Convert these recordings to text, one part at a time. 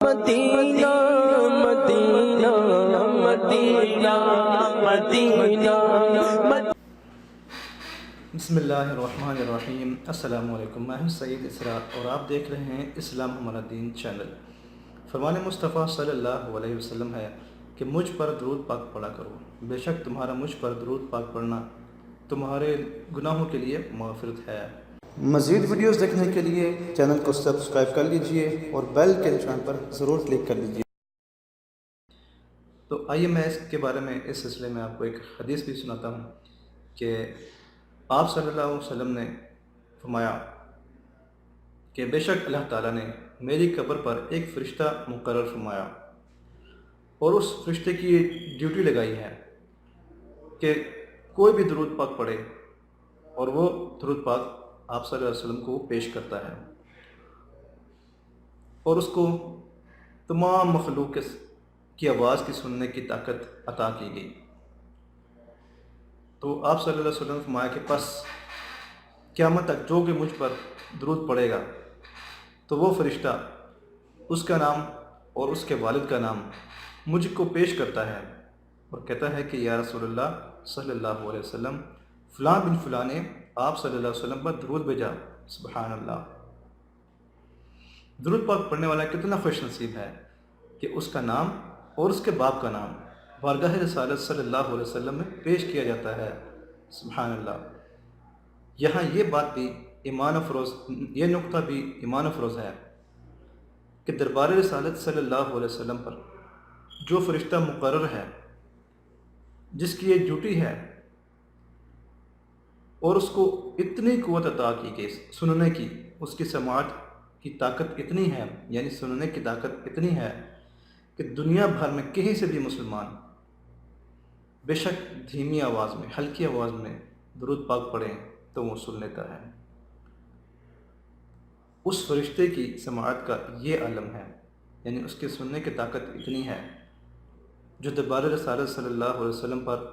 مدینہ مدینہ مدینہ مدینہ بسم اللہ الرحمن الرحیم۔ السلام علیکم، میں ہوں سعید اسرا اور آپ دیکھ رہے ہیں اسلام ہمارا دین چینل۔ فرمان مصطفیٰ صلی اللہ علیہ وسلم ہے کہ مجھ پر درود پاک پڑھا کرو، بے شک تمہارا مجھ پر درود پاک پڑھنا تمہارے گناہوں کے لیے مغفرت ہے۔ مزید ویڈیوز دیکھنے کے لیے چینل کو سبسکرائب کر لیجئے اور بیل کے نشان پر ضرور کلک کر لیجئے۔ تو آئیے میں اس کے بارے میں اس سلسلے میں آپ کو ایک حدیث بھی سناتا ہوں کہ آپ صلی اللہ علیہ وسلم نے فرمایا کہ بے شک اللہ تعالیٰ نے میری قبر پر ایک فرشتہ مقرر فرمایا اور اس فرشتے کی ڈیوٹی لگائی ہے کہ کوئی بھی درود پاک پڑھے اور وہ درود پاک آپ صلی اللہ علیہ وسلم کو پیش کرتا ہے اور اس کو تمام مخلوق کی آواز کی سننے کی طاقت عطا کی گئی۔ تو آپ صلی اللہ علیہ وسلم نے فرمایا کہ پس قیامت تک جو کہ مجھ پر درود پڑے گا تو وہ فرشتہ اس کا نام اور اس کے والد کا نام مجھ کو پیش کرتا ہے اور کہتا ہے کہ یا رسول اللہ صلی اللہ علیہ وسلم، فلاں بن فلاں نے آپ صلی اللہ علیہ وسلم پر درود بھیجا۔ سبحان اللہ! درود پاک پڑھنے والا کتنا خوش نصیب ہے کہ اس کا نام اور اس کے باپ کا نام بارگاہ رسالت صلی اللہ علیہ وسلم میں پیش کیا جاتا ہے۔ سبحان اللہ! یہاں یہ بات بھی ایمان افروز، یہ نقطہ بھی ایمان افروز ہے کہ دربار رسالت صلی اللہ علیہ وسلم پر جو فرشتہ مقرر ہے، جس کی یہ ڈیوٹی ہے اور اس کو اتنی قوت عطا کی کہ سننے کی، اس کی سماعت کی طاقت اتنی ہے، یعنی سننے کی طاقت اتنی ہے کہ دنیا بھر میں کہیں سے بھی مسلمان بے شک دھیمی آواز میں، ہلکی آواز میں درود پاک پڑھیں تو وہ سن لیتا ہے۔ اس فرشتے کی سماعت کا یہ عالم ہے، یعنی اس کے سننے کی طاقت اتنی ہے جو دربار رسالت صلی اللہ علیہ وسلم پر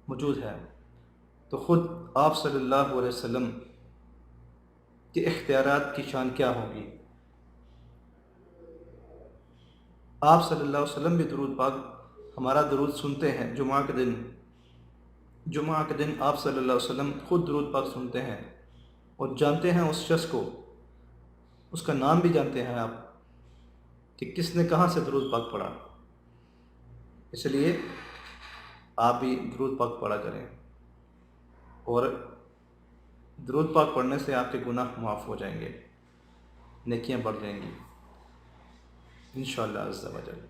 موجود ہے۔ تو خود آپ صلی اللہ علیہ وسلم کے اختیارات کی شان کیا ہوگی؟ آپ صلی اللہ علیہ وسلم بھی درود پاک ہمارا درود سنتے ہیں۔ جمعہ کے دن آپ صلی اللہ علیہ وسلم خود درود پاک سنتے ہیں اور جانتے ہیں اس شخص کو، اس کا نام بھی جانتے ہیں آپ کہ کس نے کہاں سے درود پاک پڑھا۔ اس لیے آپ بھی درود پاک پڑھا کریں اور درود پاک پڑھنے سے آپ کے گناہ معاف ہو جائیں گے، نیکیاں بڑھ جائیں گی انشاءاللہ عز و جل۔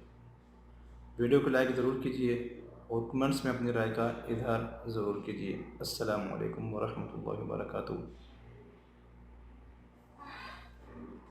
ویڈیو کو لائک ضرور کیجیے اور کمنٹس میں اپنی رائے کا اظہار ضرور کیجیے۔ السلام علیکم ورحمۃ اللہ وبرکاتہ۔